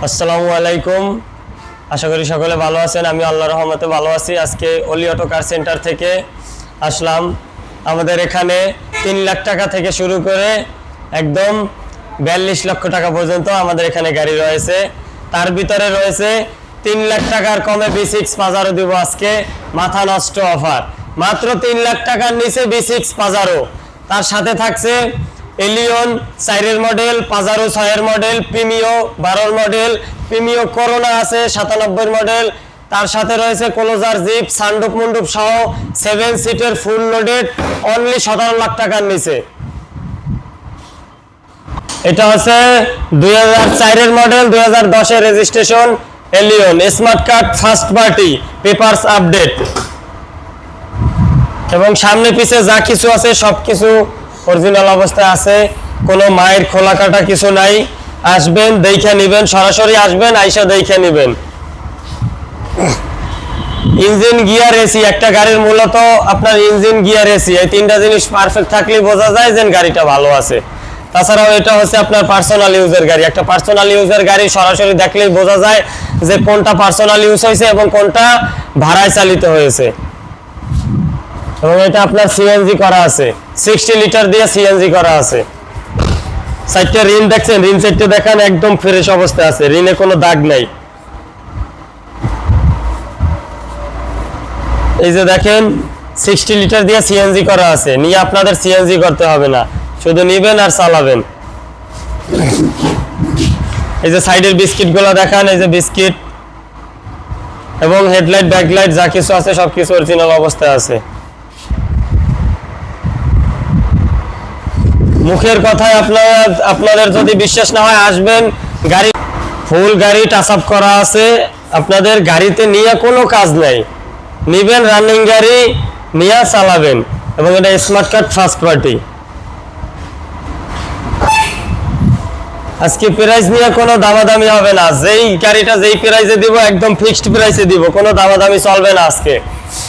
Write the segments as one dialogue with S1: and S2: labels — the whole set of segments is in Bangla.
S1: আসসালামু আলাইকুম। আশা করি সকলে ভালো আছেন। আমি আল্লাহর রহমতে ভালো আছি। আজকে অলি অটো কার সেন্টার থেকে আসলাম। আমাদের এখানে 3 লাখ টাকা থেকে শুরু করে একদম 42 লক্ষ টাকা পর্যন্ত আমাদের এখানে গাড়ি রয়েছে। তার ভিতরে রয়েছে 3 লাখ টাকার কমে B6 পাজারো দিব আজকে, মাথা নষ্ট অফার। মাত্র 3 লাখ টাকার নিচে B6 পাজারো। তার সাথে থাকছে Allion 4 model, Pajero 6 model, Premio 12 model, Premio Corona আছে 97 মডেল। তার সাথে রয়েছে ক্লোজার জিপ, সানরুফ মন্ডপ সহ 7 সিটের ফুল লোডেড, অনলি 17 লাখ টাকার নিচে। এটা হচ্ছে 2004 model, 2010 registration Allion, smart card, first party, papers update এবং সামনে পিছে যা কিছু আছে সবকিছু অরিজিনাল অবস্থায় আছে। কোনো মায়ের খোলা কাটা কিছু নাই। আসবেন, দেখে নেবেন, সরাসরি আসবেন, আইসা দেখে নেবেন। ইঞ্জিন, গিয়ার, এসি, একটা গাড়ির মূলত আপনার ইঞ্জিন, গিয়ার, এসি এই 3টা জিনিস পারফেক্ট থাকলে বোঝা যায় যে গাড়িটা ভালো আছে। তাছাড়াও এটা হচ্ছে আপনার পার্সোনাল ইউজের গাড়ি। একটা পার্সোনাল ইউজের গাড়ি সরাসরি দেখলেই বোঝা যায় যে কোনটা পার্সোনাল ইউজ হয়েছে এবং কোনটা ভাড়ায় চালিত হয়েছে। এবং এটা আপনার সিএনজি করা আছে, 60 লিটার দিয়ে সিএনজি করা আছে। সাইডটা রিন দেখছেন, রিন সাইডটা দেখেন একদম ফ্রেশ অবস্থায় আছে, রিনে কোনো দাগ নাই। এই যে দেখেন 60 লিটার দিয়ে সিএনজি করা আছে, নিয়ে আপনাদের সিএনজি করতে হবে না, শুধু নিবেন আর চালাবেন। এই যে সাইডের বিস্কিট গুলো দেখান, এই যে বিস্কিট এবং হেডলাইট, ব্যাকলাইট যা কিছু আছে সবকিছু অরিজিনাল অবস্থায় আছে। মুখের কথায় আপনাদের যদি বিশ্বাস না হয় আসবেন, গাড়ি ফুল গাড়ি টাচ আপ করা আছে। আপনাদের গাড়িতে নিয়ে কোনো কাজ নাই, নিবেন রানিং গাড়ি নিয়ে চালাবেন। এবং এটা স্মার্ট কার্ড, ফার্স্ট পার্টি। আজকে প্রাইস নিয়ে কোনো দামাদামি হবে না। যেই গাড়িটা যেই প্রাইসে দিব একদম ফিক্সড প্রাইসে দিব, কোনো দামাদামি চলবে না আজকে।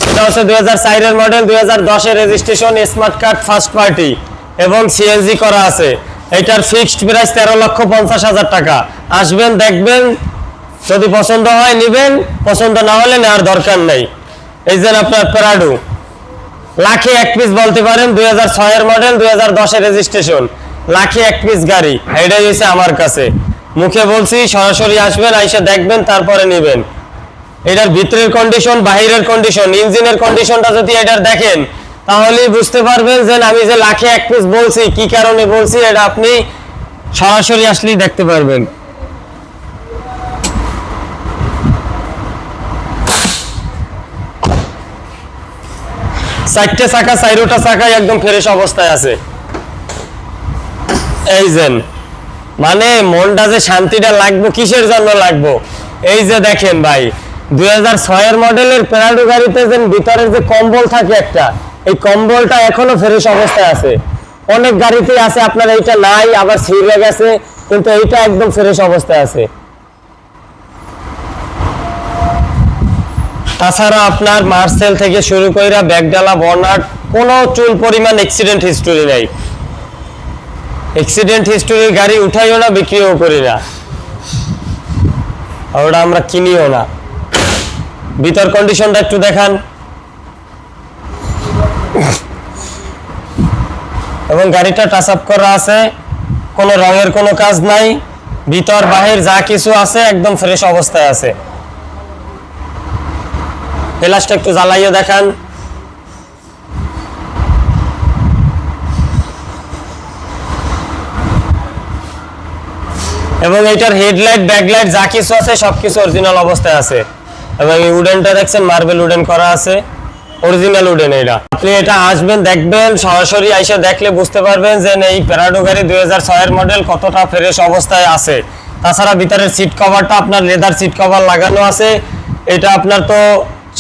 S1: এটা হচ্ছে 2004 model, 2010 registration, smart card, first party এবং সিএনজি করা আছে। এটার ফিক্সড প্রাইস 13,50,000 টাকা। আসবেন, দেখবেন, যদি পছন্দ হয় নিবেন, পছন্দ না হলে নেওয়ার দরকার নাই। এই যে আপনার প্রাডো লাখে 1 পিস বলতে পারেন, 2006 মডেল, 2010 রেজিস্ট্রেশন, লাখে 1 পিস গাড়ি। এটাই হচ্ছে আমার কাছে, মুখে বলছি, সরাসরি আসবেন, আইসা দেখবেন, তারপরে নিবেন। এটার ভিতরের কন্ডিশন, বাহিরের কন্ডিশন, ইঞ্জিনের কন্ডিশনটা যদি এটার দেখেন তাহলেই বুঝতে পারবেন যে আমি যে লাখে 1 পিস বলছি কি কারণে বলছি, এটা আপনি সরাসরি আসলেই দেখতে পারবেন। চারটে চাকা, 4টা চাকাই একদম ফ্রেশ অবস্থায় আছে। এই যে মানে মনটা যে শান্তিটা লাগবে, কিসের জন্য লাগবে, এই যে দেখেন ভাই 2006 মডেলের প্রাডো গাড়িতে যে ভিতরের যে কম্বল থাকে একটা, এই কম্বলটা এখনো ফ্রেশ অবস্থায় আছে। অনেক গাড়িতেই আছে আপনার এইটা নাই, আবার ছিঁড়ে গেছে, কিন্তু এইটা একদম ফ্রেশ অবস্থায় আছে। তাছাড়া আপনার মার্সেল থেকে শুরু করে ব্যাকডালা, বর্নাট, কোনো চুল পরিমাণ অ্যাক্সিডেন্ট হিস্টোরি নাই। অ্যাক্সিডেন্ট হিস্টোরির গাড়ি উঠাইও না, বিক্রিও করি না, ওটা আমরা কিনিও না। ভিতর কন্ডিশনটা একটু দেখান। এবং গাড়িটা টাচ আপ করা আছে, কোনো রঙের কোনো কাজ নাই, ভিতর বাহির যা কিছু আছে একদম ফ্রেশ অবস্থায় আছে। ফ্ল্যাশটা একটু জ্বালাইয়ে দেখান। এবং এটার হেডলাইট, ব্যাকলাইট যা কিছু আছে সবকিছু অরিজিনাল অবস্থায় আছে। এবং এই উডেনটা দেখছেন, মার্বেল উডেন করা আছে, অরিজিনাল উডেন। এটা আপনি এটা আসবেন, দেখবেন, সরাসরি আইসা দেখলে বুঝতে পারবেন যে এই প্রাডো গাড়ি 2006 মডেল কতটা ফ্রেশ অবস্থায় আছে। তাছাড়া ভিতরের সিট কভারটা আপনার লেদার সিট কভার লাগানো আছে। এটা আপনার তো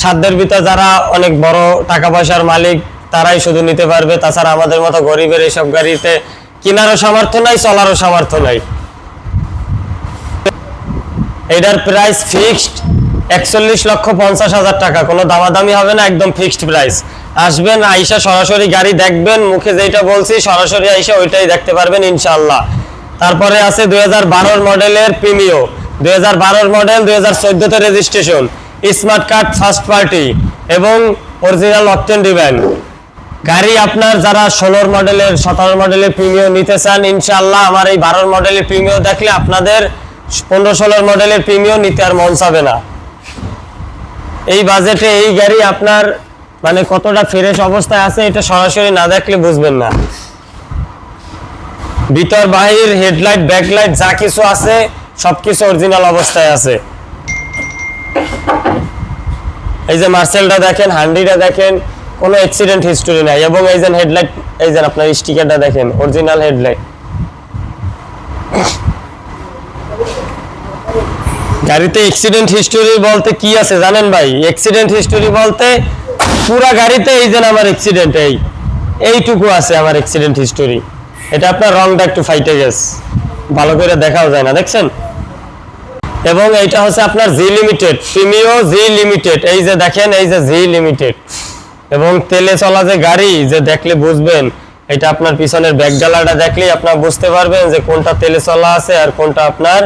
S1: সাধ্যের ভিতর যারা অনেক বড় টাকা পয়সার মালিক তারাই শুধু নিতে পারবে। তাছাড়া আমাদের মতো গরিবের এইসব গাড়িতে কেনারও সামর্থ্য নাই, চলারও সামর্থ্য নাই। এটার প্রাইস ফিক্সড 41,50,000 টাকা, কোনো দামাদামি হবে না, একদম ফিক্সড প্রাইস। আসবেন, আইসা সরাসরি গাড়ি দেখবেন, মুখে যেটা বলছি সরাসরি আইসা ওইটাই দেখতে পারবেন ইনশাআল্লাহ। তারপরে আছে 2012 মডেলের প্রিমিও, 2012 মডেল, 2014 তে registration, smart card first party এবং অরিজিনাল অকটেন ডিভেন গাড়ি। আপনার যারা 16 মডেলের 17 মডেলের প্রিমিও নিতে চান, ইনশাআল্লাহ আমার এই 12 মডেলের প্রিমিও দেখলে আপনাদের 15-16 মডেলের প্রিমিও নিতে আর মন চাবে না। এই বাজেটে এই গাড়ি আপনার মানে কতটা ফ্রেশ অবস্থায় আছে এটা সরাসরি না দেখলে বুঝবেন না। ভিতর বাহির হেডলাইট ব্যাকলাইট যা কিছু আছে সবকিছু অরিজিনাল অবস্থায় আছে। এই যে মার্সেলটা দেখেন, হান্ডিটা দেখেন, কোনো অ্যাক্সিডেন্ট হিস্টোরি নাই। এবং এই যে হেডলাইট, এই যে আপনার স্টিকারটা দেখেন, অরিজিনাল হেডলাইট। গাড়িতে অ্যাক্সিডেন্ট হিস্টোরি বলতে কি আছে জানেন ভাই? অ্যাক্সিডেন্ট হিস্টোরি বলতে পুরা গাড়িতে এই যে আমার অ্যাক্সিডেন্ট এইটুকু আছে আমার অ্যাক্সিডেন্ট হিস্টোরি। এটা আপনার রংটা একটু ফাইটে গেছে, ভালো করে দেখাও যায় না, দেখছেন? এবং এইটা হচ্ছে আপনার জি লিমিটেড প্রিমিও, জি লিমিটেড। এই যে দেখেন, এই যে জি লিমিটেড এবং তেলে চলা যে গাড়ি, যে দেখলে বুঝবেন। এটা আপনার পিছনের ব্যাকডালাটা দেখলেই আপনার বুঝতে পারবেন যে কোনটা তেলে চলা আছে আর কোনটা আপনার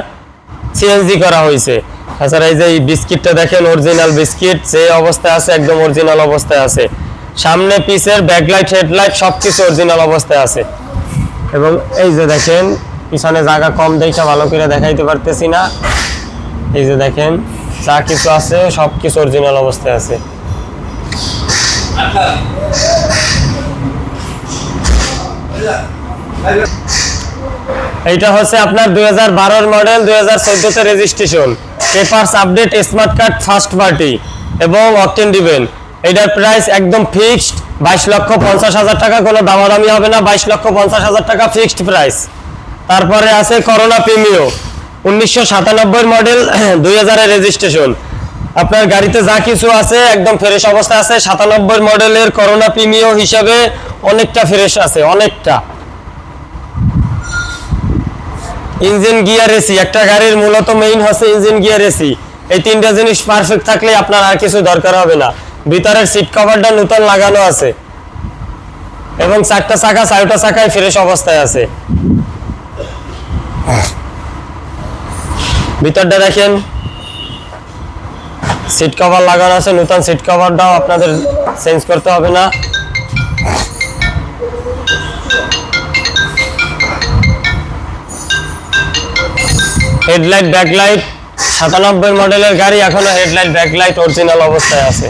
S1: সিএনজি করা হয়েছে। তাছাড়া এই যে এই বিস্কিটটা দেখেন, অরিজিনাল বিস্কিট, যে অবস্থায় আছে একদম অরিজিনাল অবস্থায় আছে। সামনে পিছের ব্যাকলাইট হেডলাইট সবকিছু অরিজিনাল অবস্থায় আছে। এবং এই যে দেখেন পিছনে জায়গা কম দেখে ভালো করে দেখাইতে পারতেছি না। এই যে দেখেন যা কিছু আছে সবকিছু অরিজিনাল অবস্থায় আছে। এইটা হচ্ছে আপনার 2012 মডেল, 2014 তে registration, papers update, smart card first party এবং অকটেন ডিভেন। এটার প্রাইস একদম ফিক্সড 22,50,000 টাকা, কোনো দামাদামি হবে না। 22,50,000 টাকা ফিক্সড প্রাইস। তারপরে আছে করোনা প্রিমিও, 1997 মডেল, 2000 এর রেজিস্ট্রেশন। আপনার গাড়িতে যা কিছু আছে একদম ফ্রেশ অবস্থা আছে। 97 মডেলের করোনা প্রিমিও হিসাবে অনেকটা ফ্রেশ আছে, অনেকটা। ইঞ্জিন গিয়ার এসি, একটা গাড়ির মূলত মেইন হচ্ছে ইঞ্জিন গিয়ার এসি। এই তিনটা জিনিস পারফেক্ট থাকলে আপনার আর কিছু দরকার হবে না। ভিতরের সিট কভারটা নতুন লাগানো আছে এবং চারটা চাকায় ফ্রেশ অবস্থায় আছে। ভিতরটা দেখেন, সিট কভার লাগানো আছে, নতুন সিট কভারটাও আপনাদের চেঞ্জ করতে হবে না। হেডলাইট ব্যাকলাইট, 97 মডেলের গাড়ি, এখনো হেডলাইট ব্যাকলাইট অরিজিনাল অবস্থায় আছে।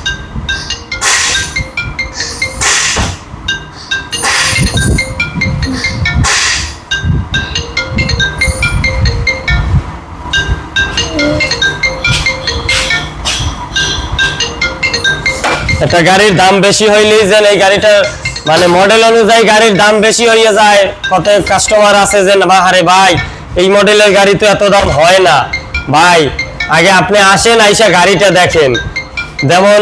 S1: একটা গাড়ির দাম বেশি হইলেই যেন এই গাড়িটা মানে মডেল অনুযায়ী গাড়ির দাম বেশি হয়ে যায়। কত কাস্টমার আছে যে আরে ভাই এই মডেলের গাড়ি তো এত দাম হয় না। ভাই আগে আপনি আসেন, আইসা গাড়িটা দেখেন। যেমন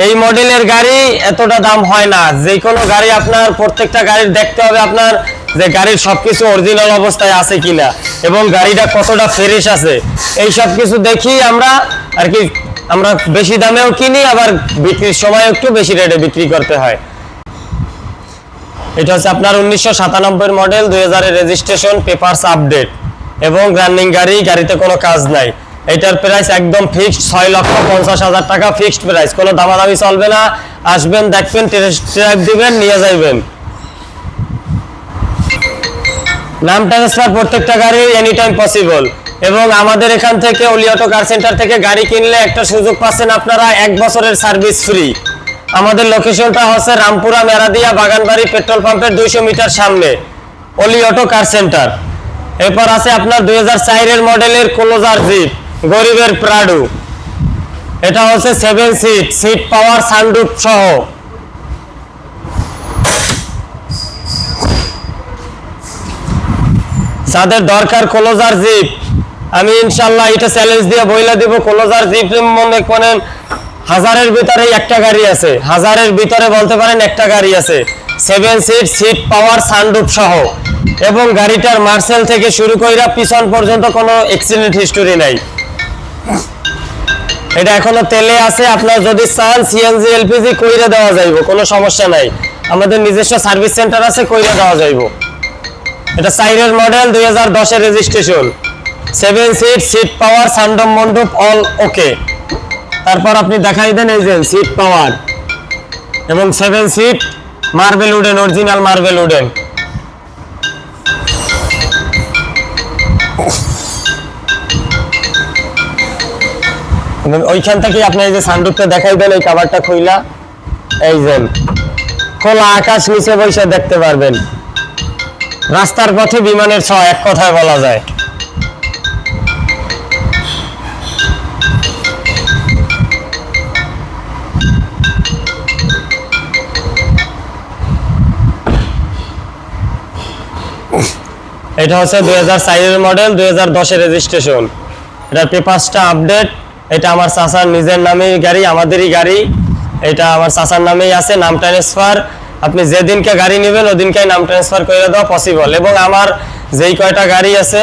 S1: এই মডেলের গাড়ি এতটা দাম হয় না। যে কোনো গাড়ি আপনার প্রত্যেকটা গাড়ির দেখতে হবে আপনার যে গাড়ির সবকিছু অরিজিনাল অবস্থায় আছে কিনা এবং গাড়িটা কতটা ফ্রেশ আছে। এই সব কিছু দেখি আমরা আর কি, আমরা বেশি দামেও কিনি, আবার বিক্রির সময় একটু বেশি রেটে বিক্রি করতে হয়। এটা হচ্ছে আপনার 1997 মডেল, 2000 এর রেজিস্ট্রেশন, পেপারস আপডেট এবং রানিং গাড়ি, গাড়িতে কোনো কাজ নাই। এটার প্রাইস একদম ফিক্সড 6,50,000 টাকা ফিক্সড প্রাইস, কোনো দামাদামি চলবে না। আসবেন, দেখবেন, টেস্ট ড্রাইভ দিবেন, নিয়ে যাইবেন। নাম ট্রান্সফার প্রত্যেকটা গাড়ি এনি টাইম পসিবল। এবং আমাদের এখান থেকে অলি অটো কার সেন্টার থেকে গাড়ি কিনলে একটা সুযোগ পাচ্ছেন আপনারা, 1 বছরের সার্ভিস ফ্রি। আমাদের লোকেশনটা হচ্ছে রামপুরা মেরাদিয়া বাগানবাড়ি পেট্রোল পাম্পের 200 মিটার সামনে অলি অটো কার সেন্টার। এরপর আছে আপনার 2004 এর মডেলের ক্লোজার জিপ, গরিবের প্রাডু। এটা হচ্ছে 7 সিট পাওয়ার সানরুফ সহ। যাদের দরকার ক্লোজার জিপ, আমি ইনশাল্লাহ এটা চ্যালেঞ্জ দিয়ে বইলা দিব, ক্লোজার জিপ মনে করেন 1000-এর ভিতরে একটা গাড়ি আছে, 1000-এর ভিতরে বলতে পারেন একটা গাড়ি আছে 7 সিট পাওয়ার সানরুফ সহ। এবং গাড়িটার মার্সেল থেকে শুরু কইরা পিছন পর্যন্ত কোনো অ্যাক্সিডেন্ট হিস্টোরি নাই। এটা এখনো তেলে আছে, আপনার যদি চান সিএনজি এলপিজি কইরা দেওয়া যাইব, কোনো সমস্যা নাই। আমাদের নিজস্ব সার্ভিস সেন্টার আছে, কইরা দেওয়া যাইব। এটা 4 এর মডেল, 2010 এর রেজিস্ট্রেশন, 7 সিট, সিট পাওয়ার, সানডম মন্ডপ অল ওকে। তারপর আপনি দেখাই দেন এই যে সিট পাওয়ার এবং 7 seat marble wooden, original marble wooden. ওইখান থেকে আপনি এই যে সানরুফটা দেখাই দেন, এই কভারটা খুইলা এই যে খোলা আকাশ নিচে বসে দেখতে পারবেন। রাস্তার পথে বিমানের ছোঁয়া, এক কথায় বলা যায়। এটা হচ্ছে 2004 এর মডেল, 2010 এর রেজিস্ট্রেশন। এটার পেপারসটা আপডেট। এটা আমার চাচার নিজের নামেই গাড়ি, আমাদেরই গাড়ি। এটা আমার চাচার নামেই আছে, নাম ট্রান্সফার। আপনি যেদিনকে গাড়ি নেবেন ওদিনকে নাম ট্রান্সফার করে দেওয়া পসিবল। এবং আমার যেই কয়টা গাড়ি আছে,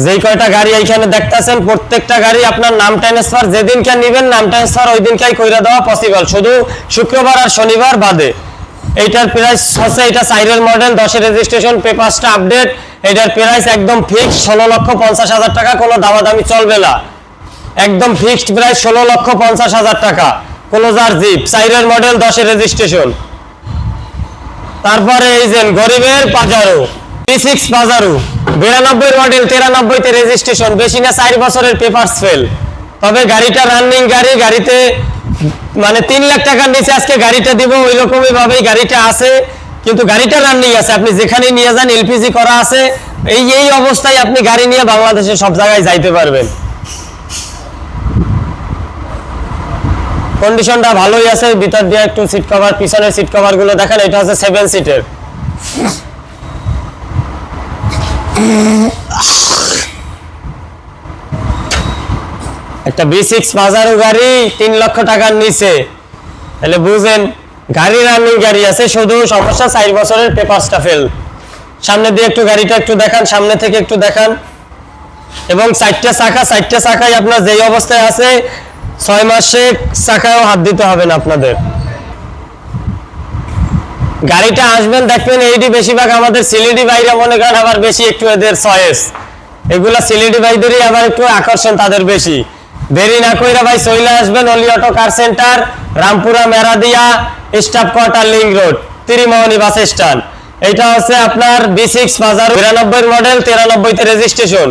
S1: যেই কয়টা গাড়ি এইখানে দেখতেছেন, প্রত্যেকটা গাড়ি আপনার নাম ট্রান্সফার যেদিনকে নেবেন নাম ট্রান্সফার ওই দিনকেই করে দেওয়া পসিবল, শুধু শুক্রবার আর শনিবার বাদে। এইটার প্রাইস হচ্ছে, এটা 4 এর মডেল, 10 এর রেজিস্ট্রেশন, পেপারসটা আপডেট। এটার প্রাইস একদম ফিক্স 16,50,000 টাকা, কোনো দামাদামি চলবে না। একদম ফিক্সড প্রাইস 16,50,000 টাকা। ক্লোজার জিপ, 4 এর মডেল, 10 এর রেজিস্ট্রেশন। তারপরে এই যে গরিবের পাজারো, P6 পাজারো, 92 মডেল, 93 তে রেজিস্ট্রেশন, বেশি না 4 বছরের পেপারস ফেল। তবে গাড়িটা রানিং গাড়ি, গাড়িতে মানে 3 লাখ টাকার নিচে আজকে গাড়িটা দিব, ওই রকমই ভাবেই গাড়িটা আছে, কিন্তু গাড়িটা রানিং আছে। আপনি যেখানে নিয়ে যান এলপিজি করা আছে, এই অবস্থায় আপনি গাড়ি নিয়ে বাংলাদেশে সব জায়গায় যাইতে পারবেন। কন্ডিশনটা ভালোই আছে, ভিতর দিয়ে একটু সিট কভার, পিছনের সিট কভার গুলো দেখেন। এটা হচ্ছে 7 সিটের। একটা B6 পাজারো গাড়ি 3 লক্ষ টাকার নিচে, তাহলে বুঝেন গাড়ি রানিং গাড়ি আছে, শুধু সমস্যা 4 বছরের পেপারসটা ফেল। সামনে দিয়ে একটু গাড়িটা একটু দেখান, সামনে থেকে একটু দেখান। এবং 4টা চাকায় আপনার যেই অবস্থায় আছে 6 মাসে চাকায়ও হাত দিতে হবে না আপনাদের। গাড়িটা আসবেন দেখবেন, এইটি বেশিরভাগ আমাদের সিলেটি বাইরে মনে করেন, আবার বেশি একটু এদের চয়েস, এগুলা সিলেটি বাইদেরই আবার একটু আকর্ষণ তাদের বেশি। দেরি না কইরা ভাই চলে আসবেন Oli auto car centre, Rampura Meradia staff quarter link road, Trimohoni bus stand. এটা হচ্ছে আপনার B6 পাজারো, 92 মডেল, 93 তে রেজিস্ট্রেশন।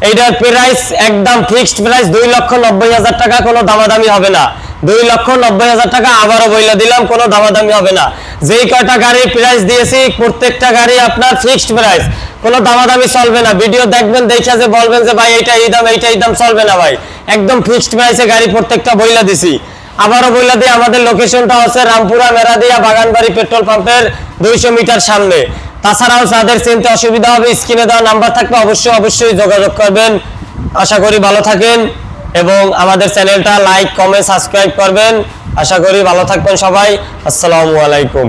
S1: এইটার প্রাইস একদম ফিক্সড প্রাইস 2,90,000 টাকা, কোনো দামাদামি হবে না। 2,90,000 টাকা আবারও বইলা দিলাম, কোনো দামাদামি হবে না। যেই কয়টা গাড়ির প্রাইস দিয়েছি প্রত্যেকটা গাড়ি আপনার ফিক্সড প্রাইস, কোনো দামাদামি চলবে না। ভিডিও দেখবেন, দেখে যে বলবেন যে ভাই এইটা এই দাম, এইটা এই দাম, চলবে না ভাই। একদম ফিক্সড প্রাইসে গাড়ি প্রত্যেকটা বইলা দিছি। আবারও বইলা দিই, আমাদের লোকেশনটা হচ্ছে রামপুরা মেরাদিয়া বাগানবাড়ি পেট্রোল পাম্পের 200 মিটার সামনে। তাছাড়াও যাদের চিনতে অসুবিধা হবে স্ক্রিনে দেওয়া নাম্বার থাকবে, অবশ্যই যোগাযোগ করবেন। আশা করি ভালো থাকেন এবং আমাদের চ্যানেলটা লাইক, কমেন্ট, সাবস্ক্রাইব করবেন। আশা করি ভালো থাকবেন সবাই। আসসালামু আলাইকুম।